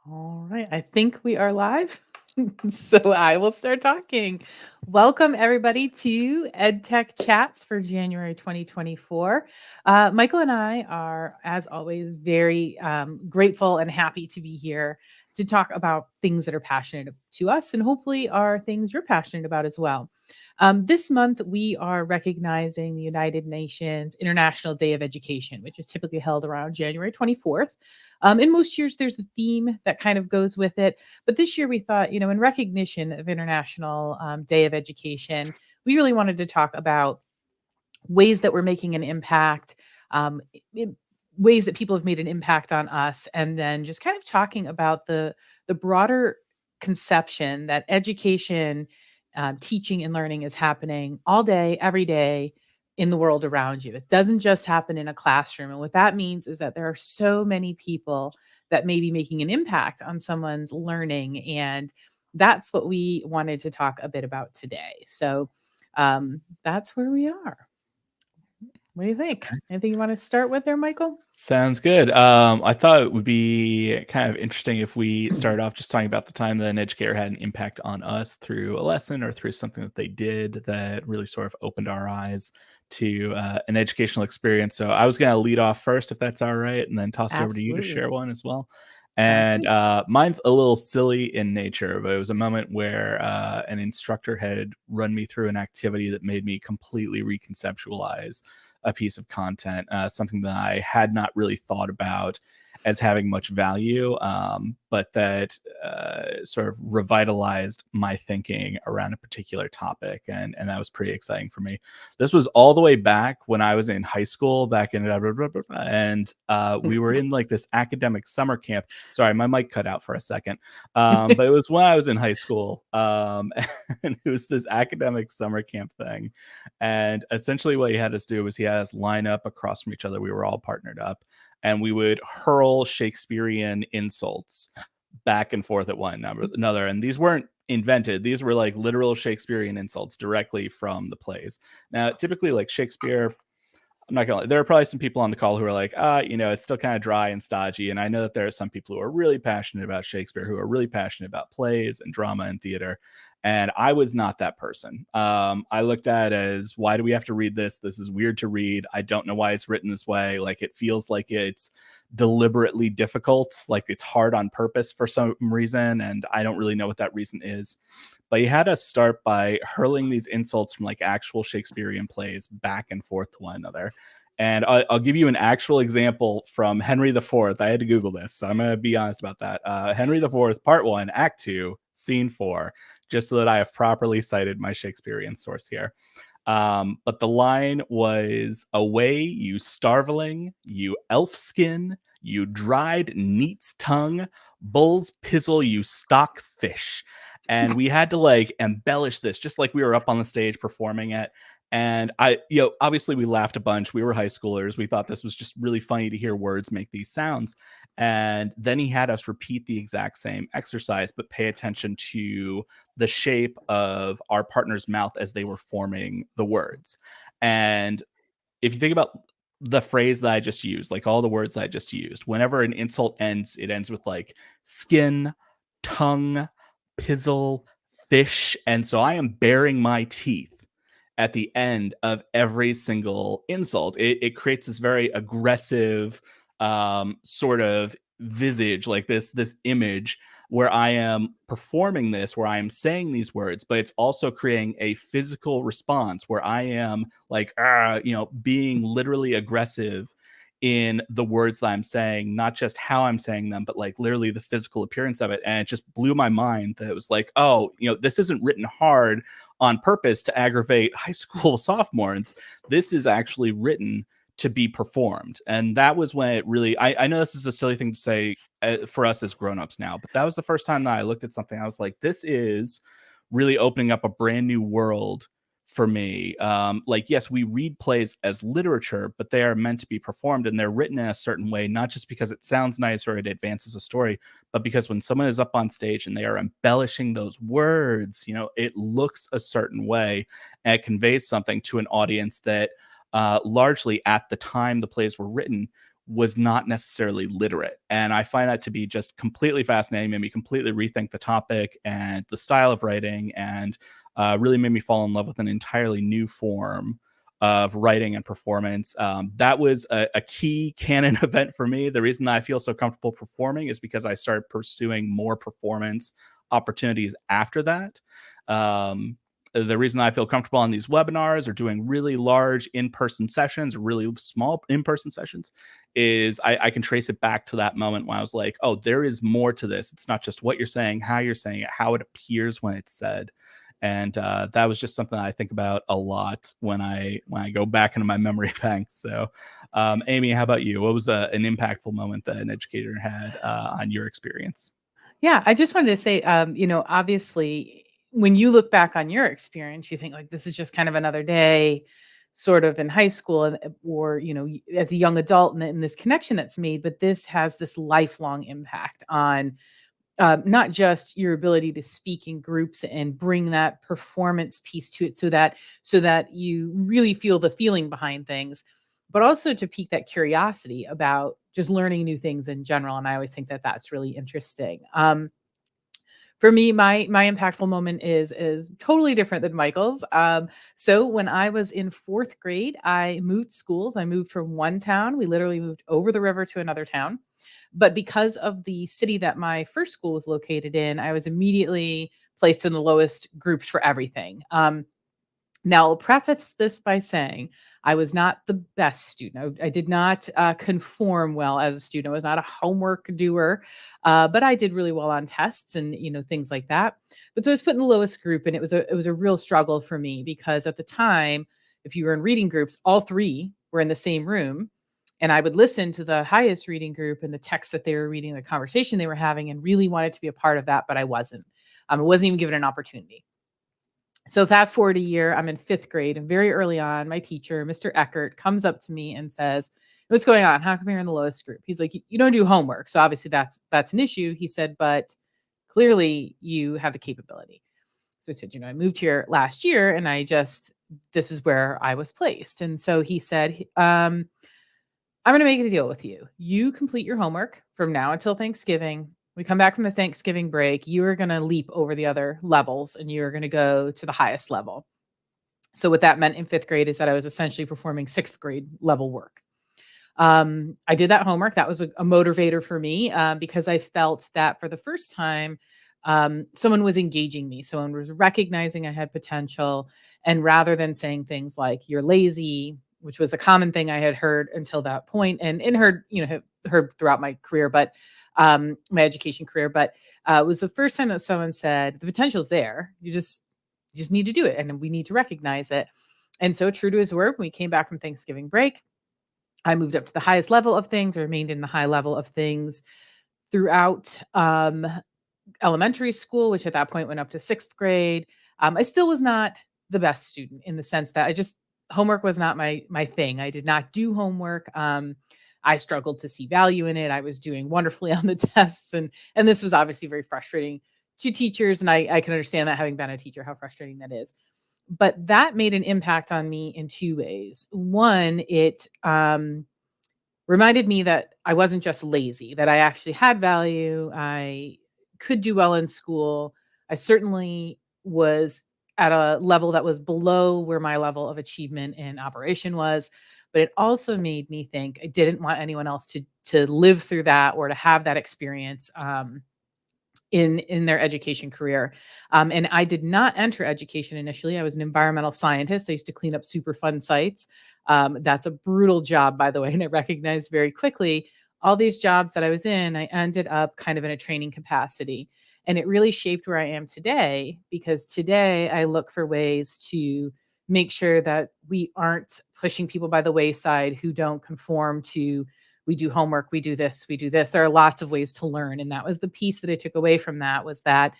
All right, I think we are live. So I will start talking. Welcome, everybody, to EdTech Chats for January 2024. Michael and I are, as always, very grateful and happy to be here to talk about things that are passionate to us and hopefully are things you're passionate about as well. This month, we are recognizing the United Nations International Day of Education, which is typically held around January 24th. In most years, there's a theme that kind of goes with it. But this year, we thought, in recognition of International Day of Education, we really wanted to talk about ways that we're making an impact, um, in ways that people have made an impact on us, and then just kind of talking about the broader conception that education, teaching and learning is happening all day, every day in the world around you. It doesn't just happen in a classroom. And what that means is that there are so many people that may be making an impact on someone's learning. And that's what we wanted to talk a bit about today. So that's where we are. What do you think? Anything you want to start with there, Michael? Sounds good. I thought it would be kind of interesting if we started off just talking about the time that an educator had an impact on us through a lesson or through something that they did that really sort of opened our eyes to an educational experience. So I was going to lead off first, if that's all right, and then toss it over to you to Absolutely. share one as well. Sounds And great. mine's a little silly in nature, but it was a moment where an instructor had run me through an activity that made me completely reconceptualize a piece of content, something that I had not really thought about as having much value, but that sort of revitalized my thinking around a particular topic. And that was pretty exciting for me. This was all the way back when I was in high school, back in, and we were in like this academic summer camp. Sorry, my mic cut out for a second. But it was when I was in high school. And it was this academic summer camp thing. And essentially what he had us do was he had us line up across from each other. We were all partnered up and we would hurl Shakespearean insults back and forth at one another. And these weren't invented. These were like literal Shakespearean insults directly from the plays. Now, typically like Shakespeare, I'm not gonna lie, there are probably some people on the call who are like, it's still kind of dry and stodgy. And I know that there are some people who are really passionate about Shakespeare, who are really passionate about plays and drama and theater. And I was not that person. I looked at it as, why do we have to read this? This is weird to read. I don't know why it's written this way. Like, it feels like it's deliberately difficult, like it's hard on purpose for some reason. And I don't really know what that reason is. But he had us start by hurling these insults from like actual Shakespearean plays back and forth to one another. And I'll give you an actual example from Henry IV. I had to Google this, so I'm going to be honest about that. Henry IV, Part 1, Act 2, Scene 4, just so that I have properly cited my Shakespearean source here. But the line was, "Away, you starveling, you elf-skin, you dried neat's tongue, bull's pizzle, you stock fish." And we had to like embellish this just like we were up on the stage performing it. And obviously we laughed a bunch. We were high schoolers. We thought this was just really funny to hear words make these sounds. And then he had us repeat the exact same exercise, but pay attention to the shape of our partner's mouth as they were forming the words. And if you think about the phrase that I just used, like all the words that I just used, whenever an insult ends, it ends with like skin, tongue, pizzle, fish. And so I am baring my teeth at the end of every single insult. It creates this very aggressive sort of visage, like this image where I am performing this, where I am saying these words, but it's also creating a physical response where I am like, being literally aggressive in the words that I'm saying, not just how I'm saying them, but like literally the physical appearance of it. And it just blew my mind that it was like, oh, this isn't written hard on purpose to aggravate high school sophomores. This is actually written to be performed. And that was when it really, I know this is a silly thing to say for us as grownups now, but that was the first time that I looked at something. I was like, this is really opening up a brand new world for me. Like, yes, we read plays as literature, but they are meant to be performed and they're written in a certain way, not just because it sounds nice or it advances a story, but because when someone is up on stage and they are embellishing those words, it looks a certain way and it conveys something to an audience that largely at the time the plays were written was not necessarily literate. And I find that to be just completely fascinating, made me completely rethink the topic and the style of writing, and really made me fall in love with an entirely new form of writing and performance. That was a key canon event for me. The reason that I feel so comfortable performing is because I started pursuing more performance opportunities after that. The reason I feel comfortable on these webinars or doing really large in-person sessions, really small in-person sessions, is I can trace it back to that moment when I was like, oh, there is more to this. It's not just what you're saying, how you're saying it, how it appears when it's said. And that was just something I think about a lot when I go back into my memory banks. So, Amy, how about you? What was an impactful moment that an educator had on your experience? Yeah, I just wanted to say, obviously, when you look back on your experience, you think like this is just kind of another day, sort of in high school, or as a young adult, and this connection that's made. But this has this lifelong impact on not just your ability to speak in groups and bring that performance piece to it, so that you really feel the feeling behind things, but also to pique that curiosity about just learning new things in general. And I always think that that's really interesting. For me, my impactful moment is totally different than Michael's. So when I was in fourth grade, I moved schools. I moved from one town. We literally moved over the river to another town. But because of the city that my first school was located in, I was immediately placed in the lowest groups for everything. Now, I'll preface this by saying I was not the best student. I did not conform well as a student. I was not a homework doer, but I did really well on tests and things like that. But so I was put in the lowest group, and it was a real struggle for me because at the time, if you were in reading groups, all three were in the same room, and I would listen to the highest reading group and the text that they were reading, the conversation they were having, and really wanted to be a part of that, but I wasn't. I wasn't even given an opportunity. So fast forward a year, I'm in fifth grade, and very early on, my teacher, Mr. Eckert, comes up to me and says, "What's going on? How come you're in the lowest group?" He's like, "You don't do homework, so obviously that's an issue." He said, "But clearly you have the capability." So I said, "I moved here last year, and this is where I was placed." And so he said, "I'm going to make a deal with you. You complete your homework from now until Thanksgiving. We come back from the Thanksgiving break. You are going to leap over the other levels, and you're going to go to the highest level." So what that meant in fifth grade is that I was essentially performing sixth grade level work. I did that homework. That was a motivator for me, because I felt that for the first time, someone was engaging me. Someone was recognizing I had potential. And rather than saying things like, "You're lazy," which was a common thing I had heard until that point, and heard throughout my career, but my education career. But it was the first time that someone said, "The potential's there. You just need to do it, and we need to recognize it." And so, true to his word, when we came back from Thanksgiving break, I moved up to the highest level of things, remained in the high level of things throughout elementary school, which at that point went up to sixth grade. I still was not the best student in the sense that homework was not my thing. I did not do homework. I struggled to see value in it. I was doing wonderfully on the tests, and this was obviously very frustrating to teachers. And I can understand that, having been a teacher, how frustrating that is. But that made an impact on me in two ways. One, it reminded me that I wasn't just lazy, that I actually had value. I could do well in school. I certainly was at a level that was below where my level of achievement in operation was. But it also made me think I didn't want anyone else to live through that or to have that experience. In their education career. And I did not enter education initially. I was an environmental scientist. I used to clean up Superfund sites. That's a brutal job, by the way, and I recognized very quickly all these jobs that I was in, I ended up kind of in a training capacity. And it really shaped where I am today, because today I look for ways to make sure that we aren't pushing people by the wayside who don't conform to, we do homework, we do this, we do this. There are lots of ways to learn. And that was the piece that I took away from that, was that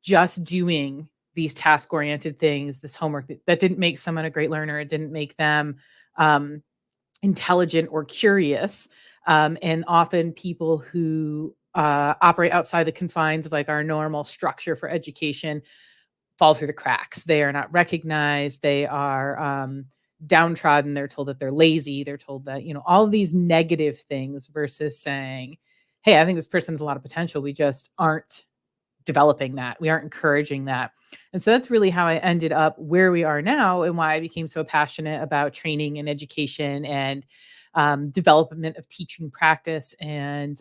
just doing these task-oriented things, this homework, that didn't make someone a great learner. It didn't make them intelligent or curious. And often people who operate outside the confines of like our normal structure for education fall through the cracks. They are not recognized. They are downtrodden, they're told that they're lazy, they're told that, all of these negative things versus saying, hey, I think this person has a lot of potential. We just aren't developing that. We aren't encouraging that. And so that's really how I ended up where we are now and why I became so passionate about training and education and development of teaching practice. And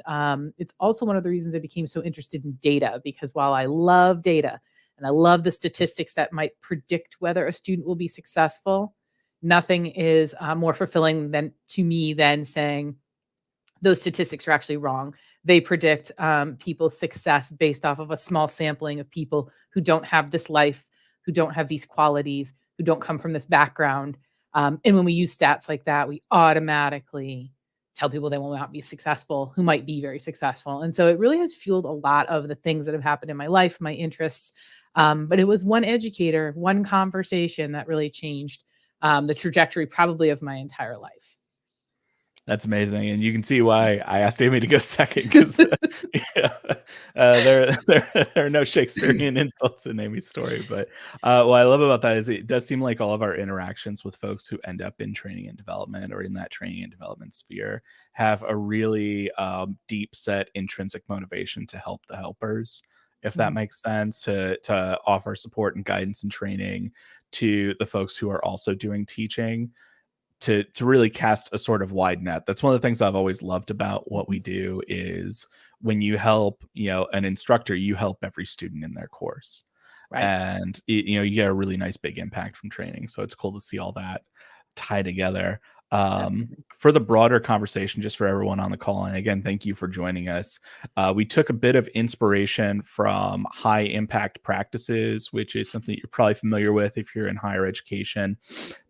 it's also one of the reasons I became so interested in data, because while I love data and I love the statistics that might predict whether a student will be successful, nothing is more fulfilling to me than saying, those statistics are actually wrong. They predict people's success based off of a small sampling of people who don't have this life, who don't have these qualities, who don't come from this background. And when we use stats like that, we automatically tell people they will not be successful who might be very successful. And so it really has fueled a lot of the things that have happened in my life, my interests. But it was one educator, one conversation that really changed the trajectory probably of my entire life. That's amazing, and you can see why I asked Amy to go second, 'cause there are no Shakespearean insults in Amy's story, but, what I love about that is it does seem like all of our interactions with folks who end up in training and development or in that training and development sphere have a really, deep set intrinsic motivation to help the helpers, if that Mhm. makes sense, to offer support and guidance and training to the folks who are also doing teaching, to really cast a sort of wide net. That's one of the things I've always loved about what we Mhm. do is when you help, an instructor, you help every student in their course. Right. And you get a really nice big impact from training. So it's cool to see all that tie together. Definitely. For the broader conversation, just for everyone on the call, and again, thank you for joining us. We took a bit of inspiration from high impact practices, which is something that you're probably familiar with if you're in higher education.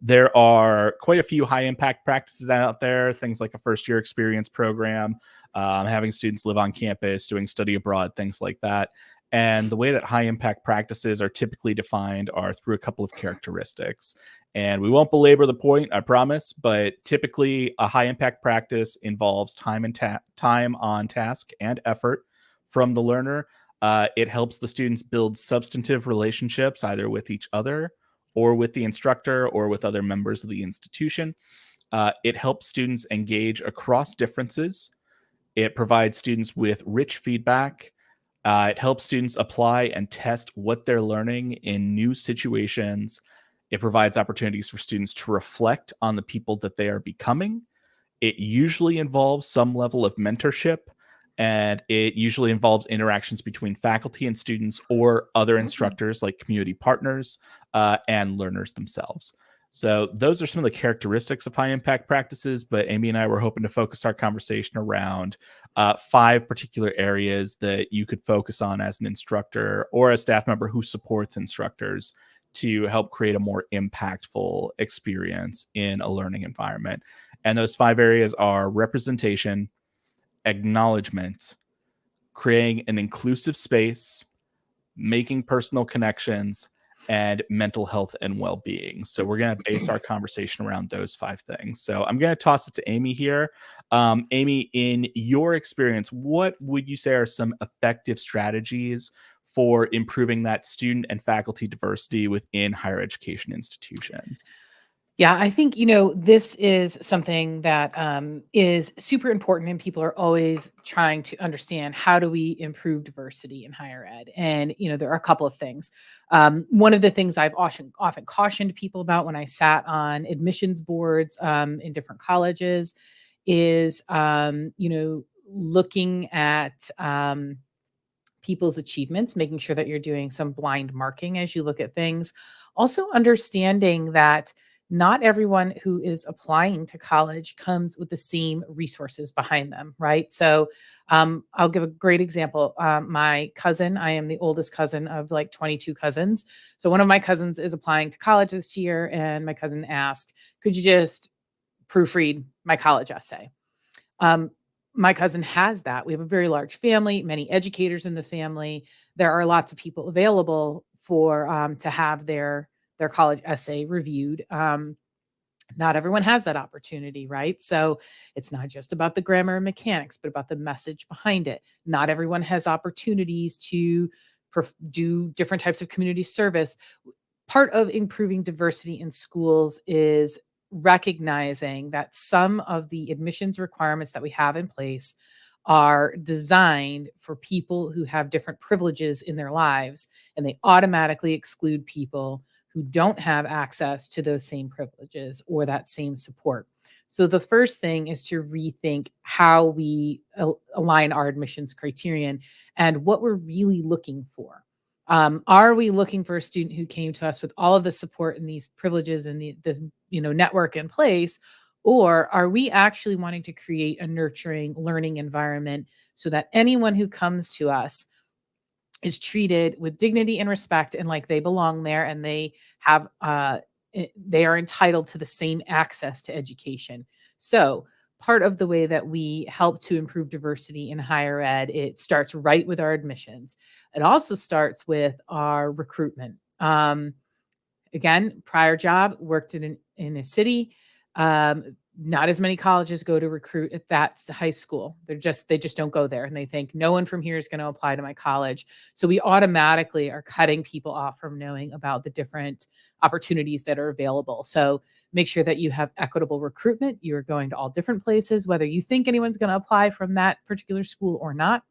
There are quite a few high impact practices out there, things like a first year experience program, having students live on campus, doing study abroad, things like that. And the way that high impact practices are typically defined are through a couple of characteristics. And we won't belabor the point, I promise, but typically a high impact practice involves time on task and effort from the learner. It helps the students build substantive relationships either with each other or with the instructor or with other members of the institution. It helps students engage across differences. It provides students with rich feedback. It helps students apply and test what they're learning in new situations. It provides opportunities for students to reflect on the people that they are becoming. It usually involves some level of mentorship, and it usually involves interactions between faculty and students or other Mm. instructors like community partners and learners themselves. So those are some of the characteristics of high impact practices, but Amy and I were hoping to focus our conversation around 5 particular areas that you could focus on as an instructor or a staff member who supports instructors to help create a more impactful experience in a learning environment. And those 5 areas are representation, acknowledgement, creating an inclusive space, making personal connections, and mental health and well-being. So we're going to base our conversation around those 5 things. So I'm going to toss it to Amy here. Amy, in your experience, what would you say are some effective strategies for improving that student and faculty diversity within higher education institutions? Yeah, I think, this is something that is super important, and people are always trying to understand how do we improve diversity in higher ed. And, there are a couple of things. One of the things I've often cautioned people about when I sat on admissions boards in different colleges is, looking at people's achievements, making sure that you're doing some blind marking as you look at things. Also, understanding that not everyone who is applying to college comes with the same resources behind them, right? So, I'll give a great example. My cousin, I am the oldest cousin of like 22 cousins. So, one of my cousins is applying to college this year, and my cousin asked, could you just proofread my college essay? Um, my cousin has that. We have a very large family, many educators in the family. There are lots of people available for to have their college essay reviewed. Not everyone has that opportunity, right? So it's not just about the grammar and mechanics, but about the message behind it. Not everyone has opportunities to do different types of community service. Part of improving diversity in schools is recognizing that some of the admissions requirements that we have in place are designed for people who have different privileges in their lives, and they automatically exclude people who don't have access to those same privileges or that same support. So the first thing is to rethink how we align our admissions criterion and what we're really looking for. Are we looking for a student who came to us with all of the support and these privileges and this network in place, or are we actually wanting to create a nurturing learning environment so that anyone who comes to us is treated with dignity and respect and like they belong there, and they have they are entitled to the same access to education. So part of the way that we help to improve diversity in higher ed, it starts right with our admissions. It also starts with our recruitment. Again, prior job, worked in a city. Not as many colleges go to recruit at that high school. They just don't go there, and they think no one from here is going to apply to my college. So we automatically are cutting people off from knowing about the different opportunities that are available. So make sure that you have equitable recruitment. You are going to all different places, whether you think anyone's going to apply from that particular school or not.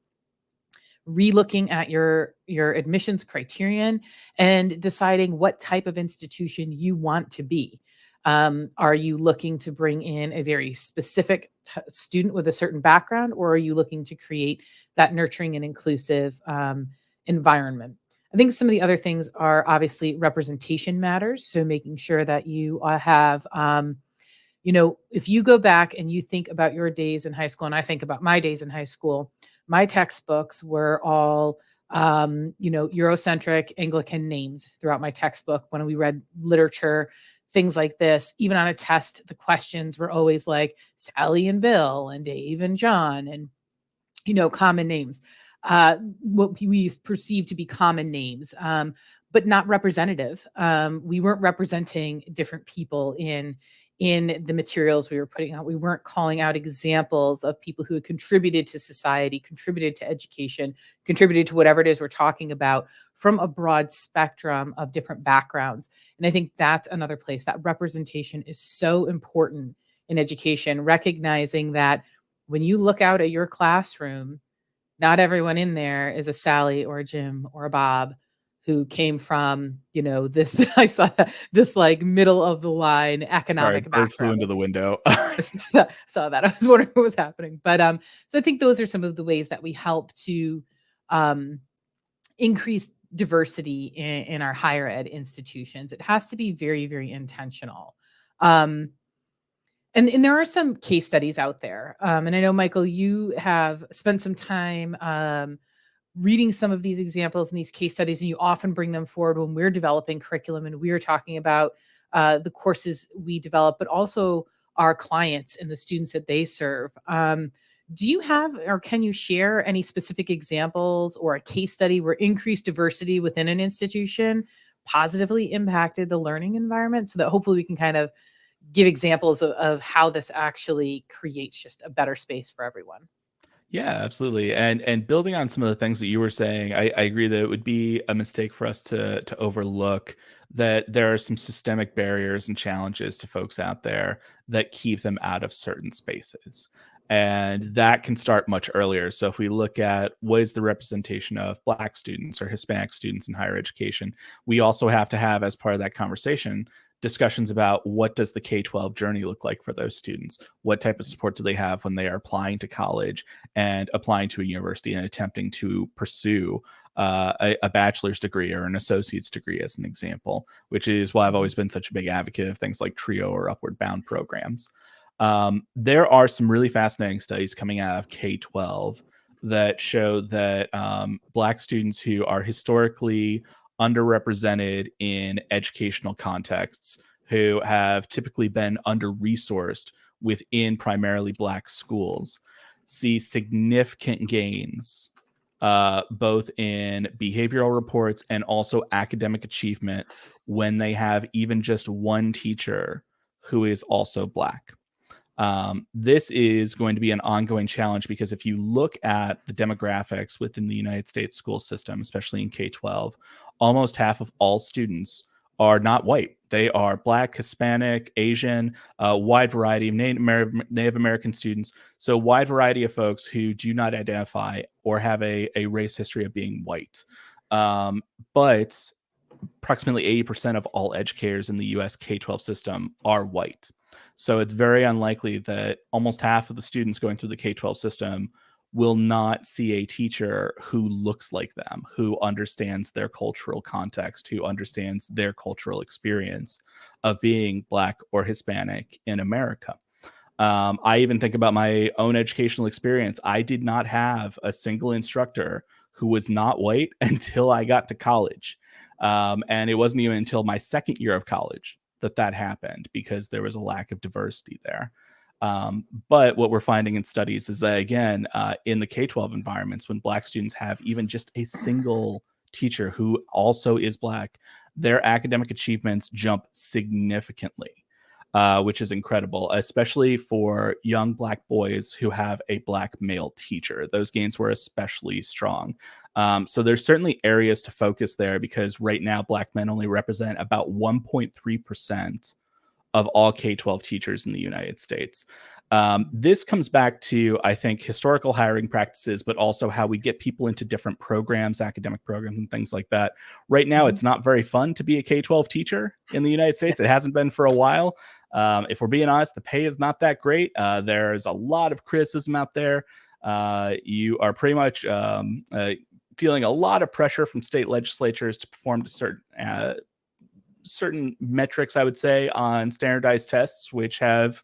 Relooking at your admissions criterion and deciding what type of institution you want to be. Are you looking to bring in a very specific student with a certain background, or are you looking to create that nurturing and inclusive environment? I think some of the other things are obviously representation matters. So making sure that you have if you go back and you think about your days in high school, and I think about my days in high school, my textbooks were all, Eurocentric Anglican names throughout my textbook. When we read literature, things like this, even on a test, the questions were always like Sally and Bill and Dave and John and, common names, what we perceive to be common names, but not representative. We weren't representing different people in the materials we were putting out. We weren't calling out examples of people who had contributed to society, contributed to education, contributed to whatever it is we're talking about from a broad spectrum of different backgrounds. And I think that's another place that representation is so important in education, recognizing that when you look out at your classroom, not everyone in there is a Sally or a Jim or a Bob who came from, this I saw this like middle of the line Sorry, economic bird flew background. into the window. I saw that. I was wondering what was happening. But so I think those are some of the ways that we help to increase diversity in our higher ed institutions. It has to be very, very intentional. And there are some case studies out there. And I know, Michael, you have spent some time reading some of these examples and these case studies, and you often bring them forward when we're developing curriculum and we're talking about the courses we develop, but also our clients and the students that they serve. Do you have, or can you share any specific examples or a case study where increased diversity within an institution positively impacted the learning environment, so that hopefully we can kind of give examples of how this actually creates just a better space for everyone? Yeah, absolutely. And building on some of the things that you were saying, I agree that it would be a mistake for us to overlook that there are some systemic barriers and challenges to folks out there that keep them out of certain spaces. And that can start much earlier. So if we look at what is the representation of Black students or Hispanic students in higher education, we also have to have, as part of that conversation, discussions about what does the K-12 journey look like for those students? What type of support do they have when they are applying to college and applying to a university and attempting to pursue a bachelor's degree or an associate's degree, as an example, which is why I've always been such a big advocate of things like TRIO or Upward Bound programs. There are some really fascinating studies coming out of K-12 that show that Black students who are historically underrepresented in educational contexts, who have typically been under-resourced within primarily Black schools, see significant gains, both in behavioral reports and also academic achievement, when they have even just one teacher who is also Black. This is going to be an ongoing challenge, because if you look at the demographics within the United States school system, especially in K-12, almost half of all students are not white. They are Black, Hispanic, Asian, a wide variety of Native American students. So, wide variety of folks who do not identify or have a race history of being white. But approximately 80% of all educators in the US K-12 system are white. So it's very unlikely that almost half of the students going through the K-12 system will not see a teacher who looks like them, who understands their cultural context, who understands their cultural experience of being Black or Hispanic in America. I even think about my own educational experience. I did not have a single instructor who was not white until I got to college. And it wasn't even until my second year of college that happened because there was a lack of diversity there. But what we're finding in studies is that, again, in the K-12 environments, when Black students have even just a single teacher who also is Black, their academic achievements jump significantly. Which is incredible, especially for young Black boys who have a Black male teacher. Those gains were especially strong. So there's certainly areas to focus there because right now Black men only represent about 1.3% of all K-12 teachers in the United States. This comes back to, I think, historical hiring practices, but also how we get people into different programs, academic programs, and things like that. Right now, it's not very fun to be a K-12 teacher in the United States. It hasn't been for a while. If we're being honest, the pay is not that great. There's a lot of criticism out there. You are pretty much feeling a lot of pressure from state legislatures to perform to certain metrics, I would say, on standardized tests, which have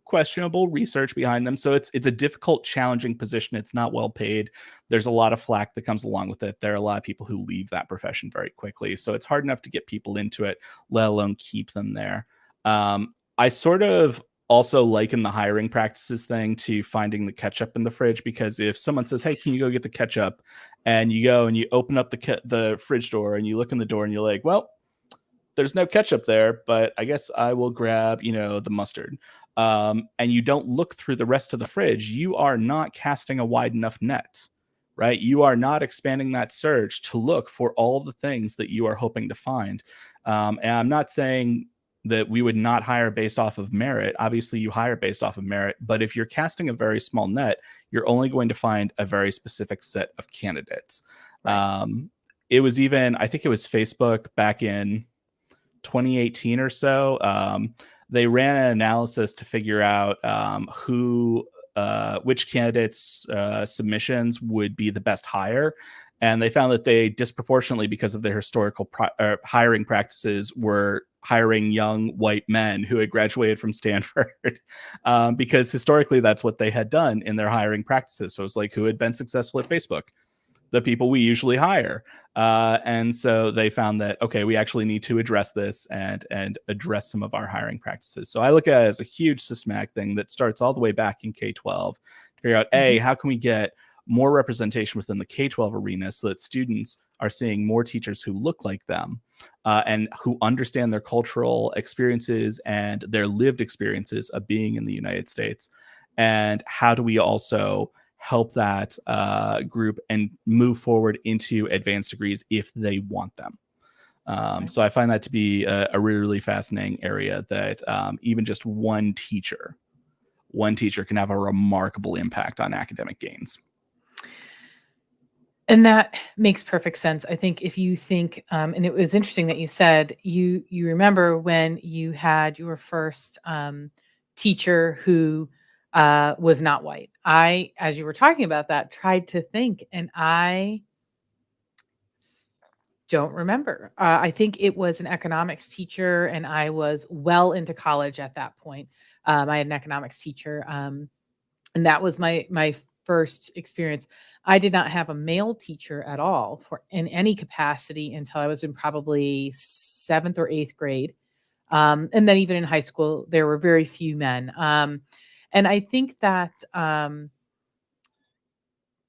questionable research behind them. So it's a difficult, challenging position. It's not well paid. There's a lot of flack that comes along with it. There are a lot of people who leave that profession very quickly. So it's hard enough to get people into it, let alone keep them there. I sort of also liken the hiring practices thing to finding the ketchup in the fridge, because if someone says, hey, can you go get the ketchup? And you go and you open up the fridge door and you look in the door and you're like, well, there's no ketchup there, but I guess I will grab, the mustard. And you don't look through the rest of the fridge, you are not casting a wide enough net, right? You are not expanding that search to look for all the things that you are hoping to find. And I'm not saying that we would not hire based off of merit. Obviously, you hire based off of merit, but if you're casting a very small net, you're only going to find a very specific set of candidates. Right. It was even, I think it was Facebook back in 2018 or so. They ran an analysis to figure out which candidates' submissions would be the best hire. And they found that they disproportionately, because of their historical hiring practices, were hiring young white men who had graduated from Stanford, because historically that's what they had done in their hiring practices. So it's like, who had been successful at Facebook? The people we usually hire. And so they found that, okay, we actually need to address this and address some of our hiring practices. So I look at it as a huge systematic thing that starts all the way back in K-12 to figure out, how can we get more representation within the K-12 arena so that students are seeing more teachers who look like them and who understand their cultural experiences and their lived experiences of being in the United States. And how do we also help that group and move forward into advanced degrees if they want them. So I find that to be a really, really fascinating area that even just one teacher can have a remarkable impact on academic gains. And that makes perfect sense. I think if you think, and it was interesting that you said you remember when you had your first teacher who was not white. I, as you were talking about that, tried to think, and I don't remember. I think it was an economics teacher, and I was well into college at that point. I had an economics teacher, and that was my first experience. I did not have a male teacher at all in any capacity until I was in probably 7th or 8th grade. And then even in high school, there were very few men. And I think that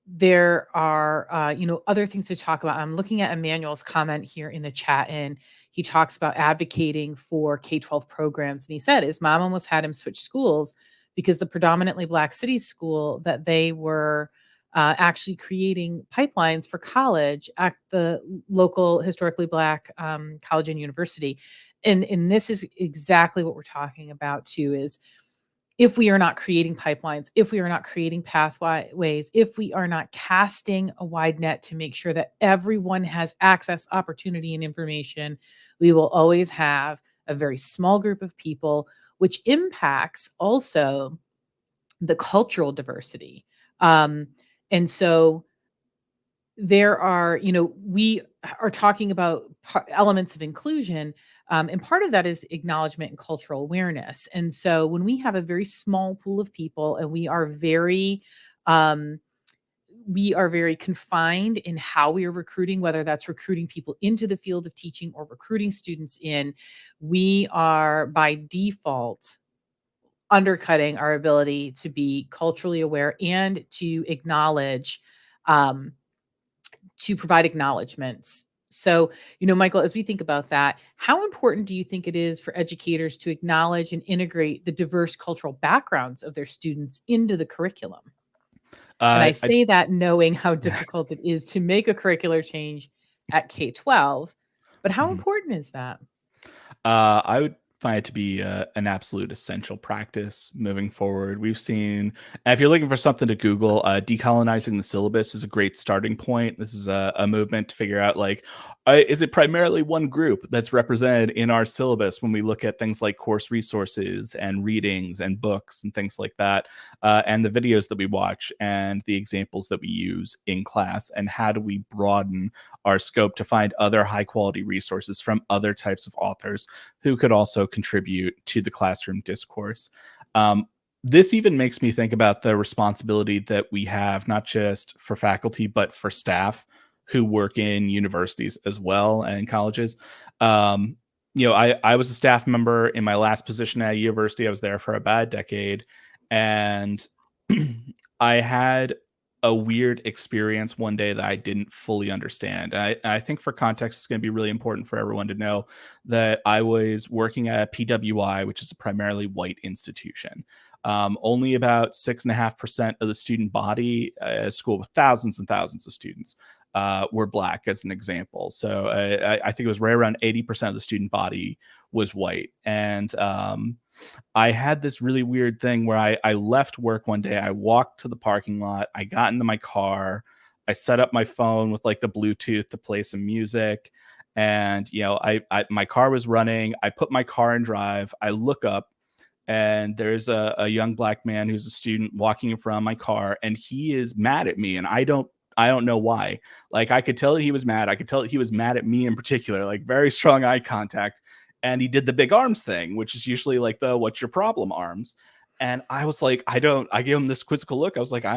there are, other things to talk about. I'm looking at Emmanuel's comment here in the chat, and he talks about advocating for K-12 programs. And he said his mom almost had him switch schools because the predominantly Black city school that they were actually creating pipelines for college at the local historically Black college and university. And this is exactly what we're talking about too, is if we are not creating pipelines, if we are not creating pathways, if we are not casting a wide net to make sure that everyone has access, opportunity, and information, we will always have a very small group of people, which impacts also the cultural diversity. Um, and so there are, we are talking about elements of inclusion, and part of that is acknowledgement and cultural awareness. And so when we have a very small pool of people and um, we are very confined in how we are recruiting, whether that's recruiting people into the field of teaching or recruiting students in, we are by default undercutting our ability to be culturally aware and um, to provide acknowledgments. So, Michael, as we think about that, how important do you think it is for educators to acknowledge and integrate the diverse cultural backgrounds of their students into the curriculum? And I I say that knowing how difficult it is to make a curricular change at K-12, but how Mhm. important is that? I would find it to be an absolute essential practice moving forward. We've seen, and if you're looking for something to Google, decolonizing the syllabus is a great starting point. This is a movement to figure out, like, is it primarily one group that's represented in our syllabus when we look at things like course resources and readings and books and things like that, and the videos that we watch and the examples that we use in class, and how do we broaden our scope to find other high quality resources from other types of authors who could also contribute to the classroom discourse. Um, this even makes me think about the responsibility that we have, not just for faculty, but for staff who work in universities as well and colleges. Um, I was a staff member in my last position at a university. I was there for about a decade. And I had a weird experience one day that I didn't fully understand. I think for context, it's going to be really important for everyone to know that I was working at PWI, which is a primarily white institution. Only about 6.5% of the student body, a school with thousands and thousands of students, were Black, as an example. So I think it was right around 80% of the student body was white. And I had this really weird thing where I left work one day. I walked to the parking lot. I got into my car. I set up my phone with like the Bluetooth to play some music. And, my car was running. I put my car in drive. I look up and there's a young Black man who's a student walking in front of my car, and he is mad at me. And I don't know why. Like, I could tell that he was mad. I could tell that he was mad at me in particular, like very strong eye contact. And he did the big arms thing, which is usually like the "what's your problem" arms. And I was like, I gave him this quizzical look. I was like, I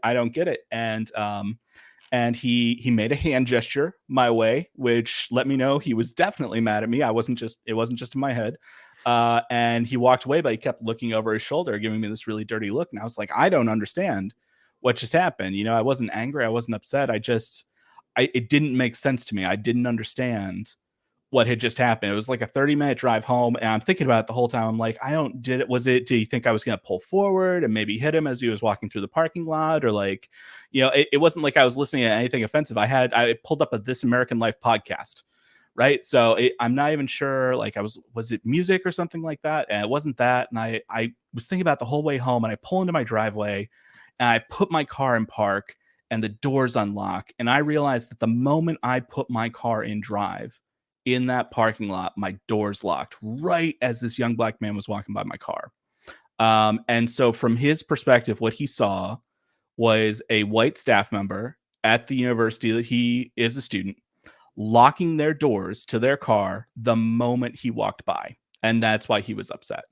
don't get it. And he made a hand gesture my way, which let me know he was definitely mad at me. It wasn't just in my head. And he walked away, but he kept looking over his shoulder, giving me this really dirty look. And I was like, I don't understand what just happened. I wasn't angry. I wasn't upset. It didn't make sense to me. I didn't understand what had just happened. It was like a 30-minute drive home, and I'm thinking about it the whole time. I'm like, did he think I was going to pull forward and maybe hit him as he was walking through the parking lot? Or like, it wasn't like I was listening to anything offensive. I pulled up a This American Life podcast, right? So I'm not even sure, like, was it music or something like that? And it wasn't that. And I was thinking about the whole way home, and I pull into my driveway and I put my car in park and the doors unlock. And I realized that the moment I put my car in drive in that parking lot, my doors locked right as this young Black man was walking by my car. And so from his perspective, what he saw was a white staff member at the university that he is a student locking their doors to their car the moment he walked by. And that's why he was upset.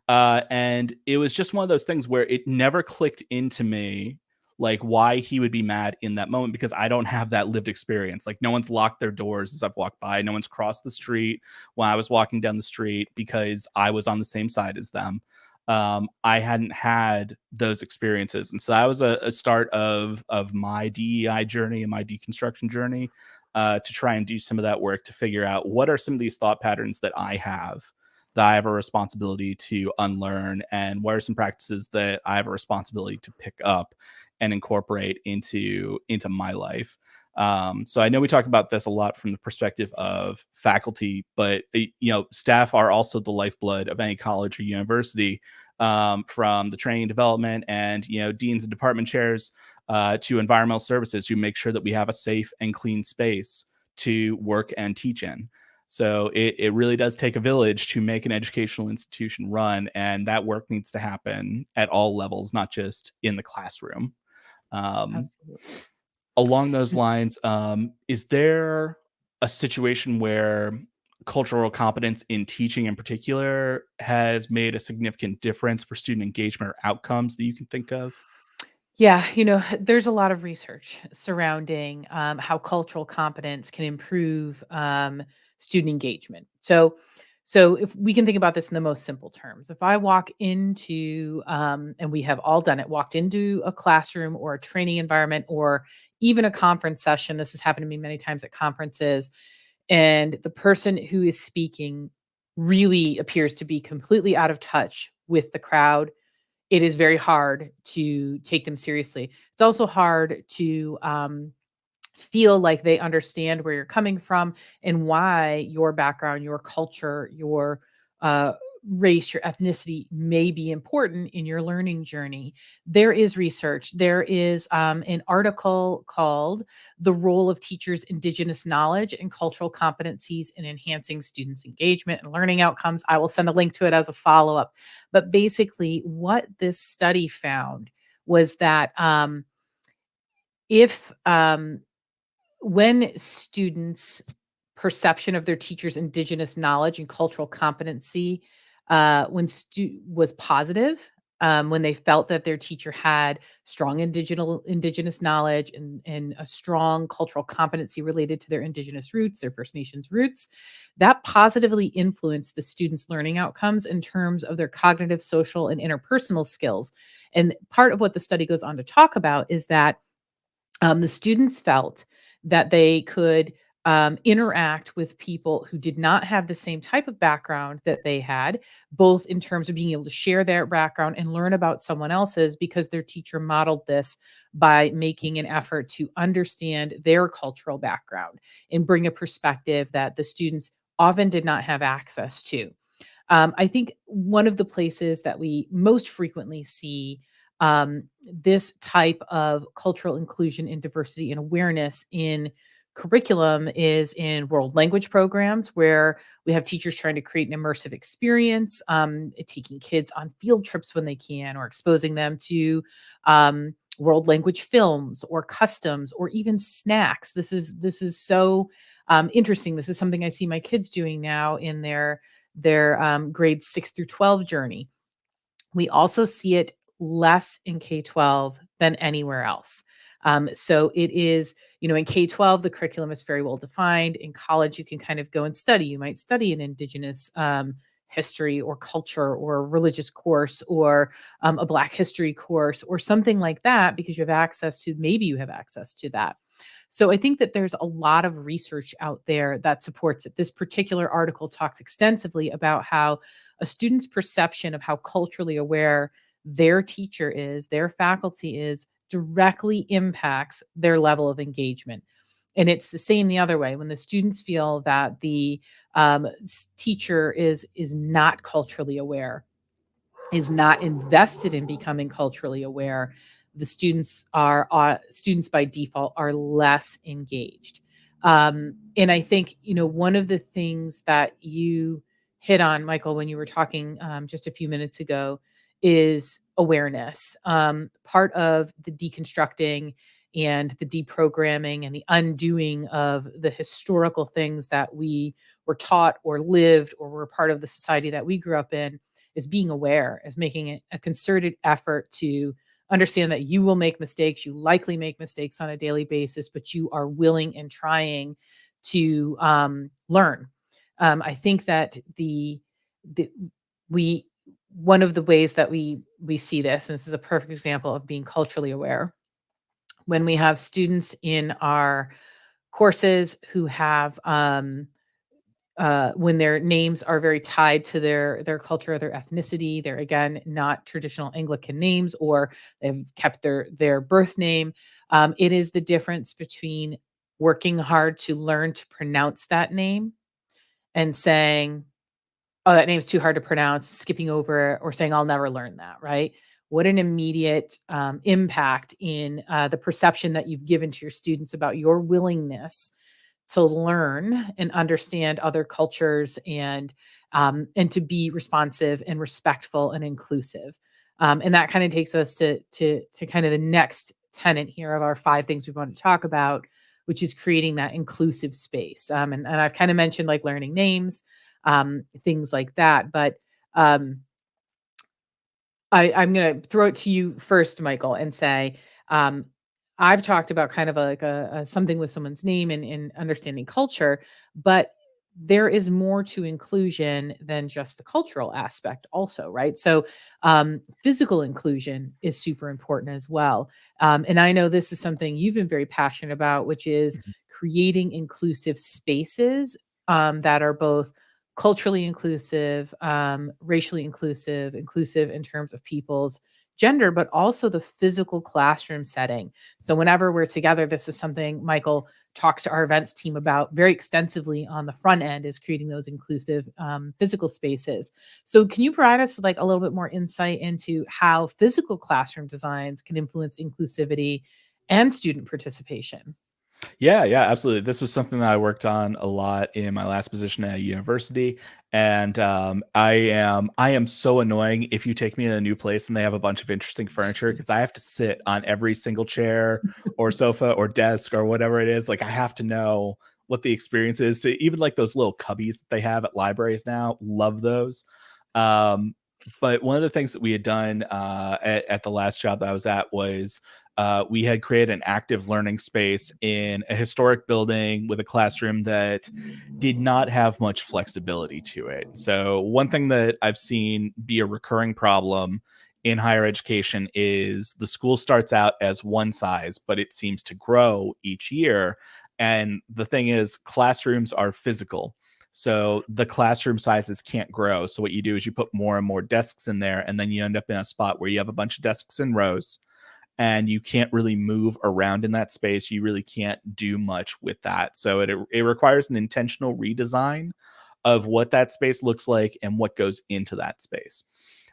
And it was just one of those things where it never clicked into me, like, why he would be mad in that moment, because I don't have that lived experience. Like, no one's locked their doors as I've walked by. No one's crossed the street when I was walking down the street because I was on the same side as them. I hadn't had those experiences. And so that was a start of my DEI journey and my deconstruction journey, to try and do some of that work to figure out what are some of these thought patterns that I have a responsibility to unlearn, and what are some practices that I have a responsibility to pick up. and incorporate into my life. So I know we talk about this a lot from the perspective of faculty, but staff are also the lifeblood of any college or university, from the training development and deans and department chairs, to environmental services, who make sure that we have a safe and clean space to work and teach in. So it really does take a village to make an educational institution run, and that work needs to happen at all levels, not just in the classroom. Um, Absolutely. Along those lines, is there a situation where cultural competence in teaching in particular has made a significant difference for student engagement or outcomes that you can think of? Yeah, there's a lot of research surrounding how cultural competence can improve student engagement. So if we can think about this in the most simple terms, if I walk into, and we have all done it, walked into a classroom or a training environment or even a conference session, this has happened to me many times at conferences, and the person who is speaking really appears to be completely out of touch with the crowd, it is very hard to take them seriously. It's also hard to feel like they understand where you're coming from and why your background, your culture, your uh, race, your ethnicity may be important in your learning journey. There is research. There is an article called The Role of Teachers' Indigenous Knowledge and Cultural Competencies in Enhancing Students' Engagement and Learning Outcomes. I will send a link to it as a follow up. But basically, what this study found was that if when students' perception of their teacher's indigenous knowledge and cultural competency, was positive, when they felt that their teacher had strong indigenous knowledge and a strong cultural competency related to their indigenous roots, their First Nations roots, that positively influenced the students' learning outcomes in terms of their cognitive, social, and interpersonal skills. And part of what the study goes on to talk about is that the students felt that they could interact with people who did not have the same type of background that they had, both in terms of being able to share their background and learn about someone else's, because their teacher modeled this by making an effort to understand their cultural background and bring a perspective that the students often did not have access to. I think one of the places that we most frequently see this type of cultural inclusion and diversity and awareness in curriculum is in world language programs, where we have teachers trying to create an immersive experience, taking kids on field trips when they can, or exposing them to world language films or customs or even snacks. This is so interesting. This is something I see my kids doing now in their grades 6 through 12 journey. We also see it less in K-12 than anywhere else. So it is, in K-12, the curriculum is very well defined. In college, you can kind of go and study. You might study an indigenous history or culture or a religious course or a Black history course or something like that, because maybe you have access to that. So I think that there's a lot of research out there that supports it. This particular article talks extensively about how a student's perception of how culturally aware their teacher is, their faculty is, directly impacts their level of engagement. And it's the same the other way. When the students feel that the teacher is not culturally aware, is not invested in becoming culturally aware, the students by default are less engaged. And I think one of the things that you hit on, Michael, when you were talking just a few minutes ago, is awareness. Part of the deconstructing and the deprogramming and the undoing of the historical things that we were taught or lived or were part of the society that we grew up in is being aware, is making it a concerted effort to understand that you will make mistakes. You likely make mistakes on a daily basis, but you are willing and trying to learn. I think that the we one of the ways that we see this, and this is a perfect example of being culturally aware, when we have students in our courses who have when their names are very tied to their culture or their ethnicity. They're again not traditional Anglican names, or they've kept their birth name. It is the difference between working hard to learn to pronounce that name and saying, "Oh, that name's too hard to pronounce," skipping over it, or saying, "I'll never learn that," right? What an immediate impact in the perception that you've given to your students about your willingness to learn and understand other cultures, and to be responsive and respectful and inclusive. And that kind of takes us to kind of the next tenet here of our 5 things we want to talk about, which is creating that inclusive space. And I've kind of mentioned like learning names, things like that. But um, I'm gonna throw it to you first, Michael, and say, um, I've talked about kind of like a something with someone's name and understanding culture, but there is more to inclusion than just the cultural aspect also, right? So, physical inclusion is super important as well. And I know this is something you've been very passionate about, which is Mhm. creating inclusive spaces, that are both culturally inclusive, racially inclusive, inclusive in terms of people's gender, but also the physical classroom setting. So whenever we're together, this is something Michael talks to our events team about very extensively on the front end, is creating those inclusive physical spaces. So can you provide us with like a little bit more insight into how physical classroom designs can influence inclusivity and student participation? Yeah, yeah, absolutely. This was something that I worked on a lot in my last position at university, and I am so annoying if you take me to a new place and they have a bunch of interesting furniture, because I have to sit on every single chair or sofa or desk or whatever it is. Like I have to know what the experience is. So even like those little cubbies that they have at libraries now, love those. Um, but one of the things that we had done at the last job that I was at was we had created an active learning space in a historic building with a classroom that did not have much flexibility to it. So, one thing that I've seen be a recurring problem in higher education is the school starts out as one size, but it seems to grow each year. And the thing is, classrooms are physical. So the classroom sizes can't grow. So what you do is you put more and more desks in there, and then you end up in a spot where you have a bunch of desks in rows and you can't really move around in that space. You really can't do much with that. So it requires an intentional redesign of what that space looks like and what goes into that space.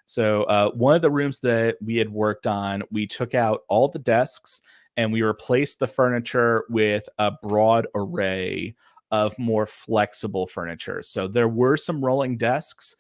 So one of the rooms that we had worked on, we took out all the desks and we replaced the furniture with a broad array of more flexible furniture. So there were some rolling desks.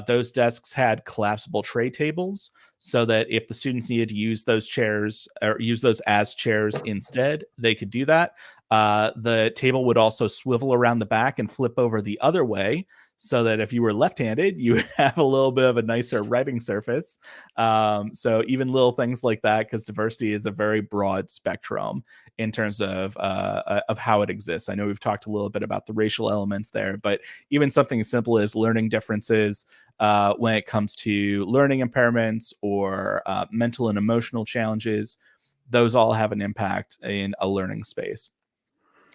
Those desks had collapsible tray tables so that if the students needed to use those chairs or use those as chairs instead, they could do that. The table would also swivel around the back and flip over the other way so that if you were left-handed, you would have a little bit of a nicer writing surface. So even little things like that, because diversity is a very broad spectrum in terms of how it exists. I know we've talked a little bit about the racial elements there, but even something as simple as learning differences when it comes to learning impairments or mental and emotional challenges, those all have an impact in a learning space.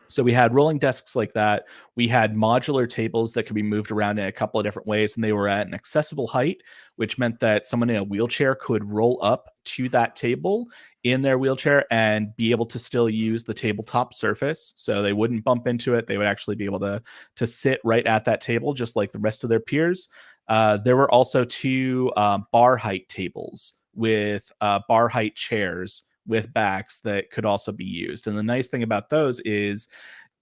So we had rolling desks like that. We had modular tables that could be moved around in a couple of different ways, and they were at an accessible height, which meant that someone in a wheelchair could roll up to that table in their wheelchair and be able to still use the tabletop surface. So they wouldn't bump into it. They would actually be able to sit right at that table, just like the rest of their peers. There were also two bar height tables with bar height chairs with backs that could also be used. And the nice thing about those is,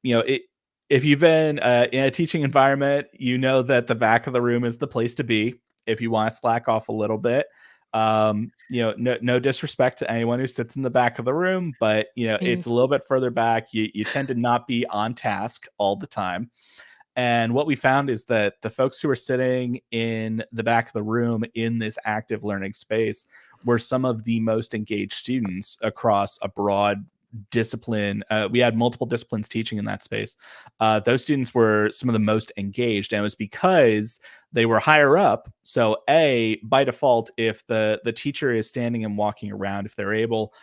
it if you've been in a teaching environment, you know that the back of the room is the place to be if you want to slack off a little bit. No disrespect to anyone who sits in the back of the room, but it's Thank a little bit further back. You tend to not be on task all the time. And what we found is that the folks who were sitting in the back of the room in this active learning space were some of the most engaged students across a broad discipline. We had multiple disciplines teaching in that space. Those students were some of the most engaged, and it was because they were higher up. So, by default, if the teacher is standing and walking around, if they're able,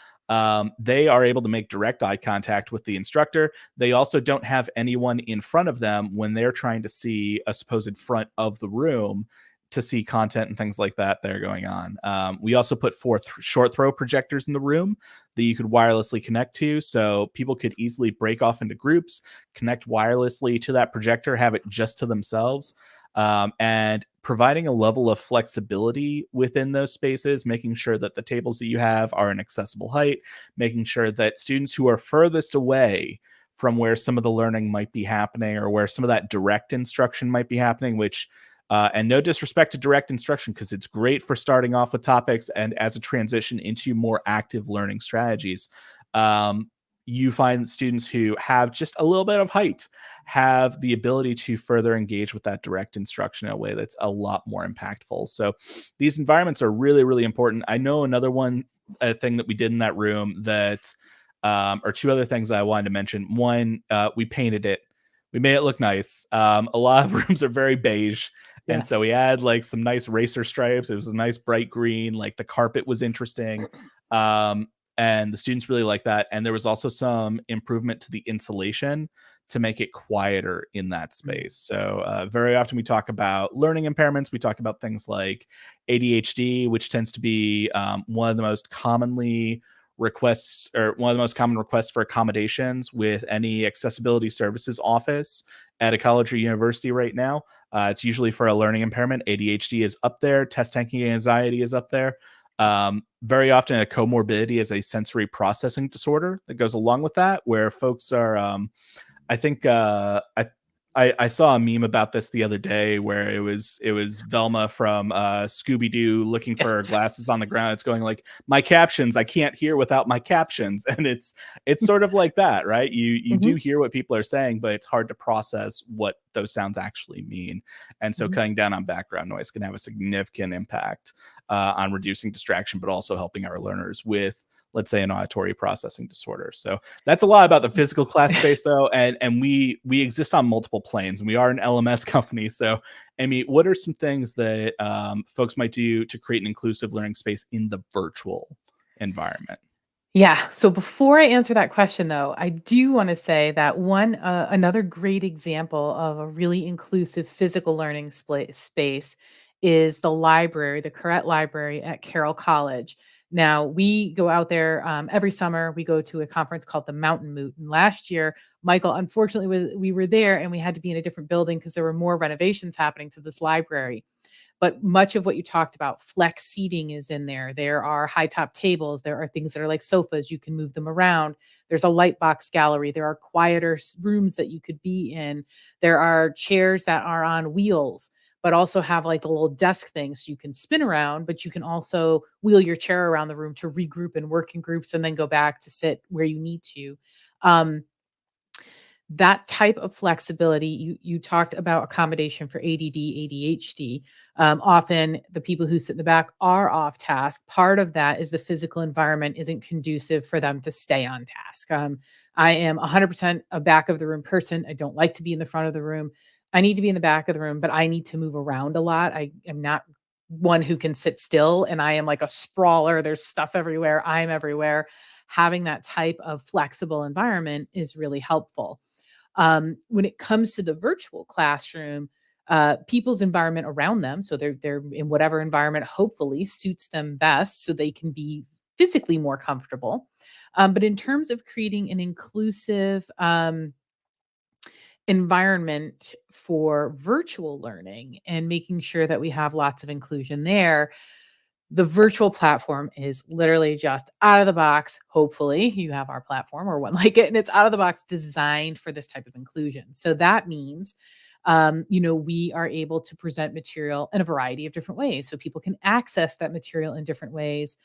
they are able to make direct eye contact with the instructor. They also don't have anyone in front of them when they're trying to see a supposed front of the room to see content and things like that that are going on. We also put four short throw projectors in the room that you could wirelessly connect to, so people could easily break off into groups, connect wirelessly to that projector, have it just to themselves, and providing a level of flexibility within those spaces, making sure that the tables that you have are an accessible height, making sure that students who are furthest away from where some of the learning might be happening or where some of that direct instruction might be happening, which and no disrespect to direct instruction, because it's great for starting off with topics and as a transition into more active learning strategies. You find students who have just a little bit of height have the ability to further engage with that direct instruction in a way that's a lot more impactful. So these environments are really, really important. I know another thing that we did in that room that, or two other things I wanted to mention. One, we painted it. We made it look nice. A lot of rooms are very beige. And so Yes. we had like some nice racer stripes. It was a nice bright green. Like the carpet was interesting. And the students really like that. And there was also some improvement to the insulation to make it quieter in that space. So very often we talk about learning impairments. We talk about things like ADHD, which tends to be one of the most common requests for accommodations with any accessibility services office at a college or university right now. It's usually for a learning impairment. ADHD is up there. Test taking anxiety is up there. Very often a comorbidity is a sensory processing disorder that goes along with that, where folks are, I think, I saw a meme about this the other day where it was Velma from Scooby-Doo looking for her glasses on the ground. It's going like, my captions, I can't hear without my captions. And it's sort of like that, right? You do hear what people are saying, but it's hard to process what those sounds actually mean. And so cutting down on background noise can have a significant impact on reducing distraction, but also helping our learners with, let's say, an auditory processing disorder. So that's a lot about the physical class space, though. And we exist on multiple planes, and we are an LMS company. So, Amy, what are some things that folks might do to create an inclusive learning space in the virtual environment? Yeah. So before I answer that question, though, I do want to say that another great example of a really inclusive physical learning space is the library, the Correct Library at Carroll College. Now, we go out there every summer. We go to a conference called the Mountain Moot. And last year, Michael, unfortunately, we were there and we had to be in a different building because there were more renovations happening to this library. But much of what you talked about, flex seating is in there. There are high top tables. There are things that are like sofas. You can move them around. There's a light box gallery. There are quieter rooms that you could be in. There are chairs that are on wheels, but also have like the little desk things so you can spin around, but you can also wheel your chair around the room to regroup and work in groups and then go back to sit where you need to. That type of flexibility, you talked about accommodation for ADD, ADHD. Often the people who sit in the back are off task. Part of that is the physical environment isn't conducive for them to stay on task. I am 100% a back of the room person. I don't like to be in the front of the room. I need to be in the back of the room, but I need to move around a lot. I am not one who can sit still, and I am like a sprawler. There's stuff everywhere. I'm everywhere. Having that type of flexible environment is really helpful. When it comes to the virtual classroom, people's environment around them, so they're in whatever environment hopefully suits them best, so they can be physically more comfortable. But in terms of creating an inclusive environment for virtual learning and making sure that we have lots of inclusion there, the virtual platform is literally just out of the box. Hopefully, you have our platform or one like it, and it's out of the box designed for this type of inclusion. So that means, we are able to present material in a variety of different ways so people can access that material in different ways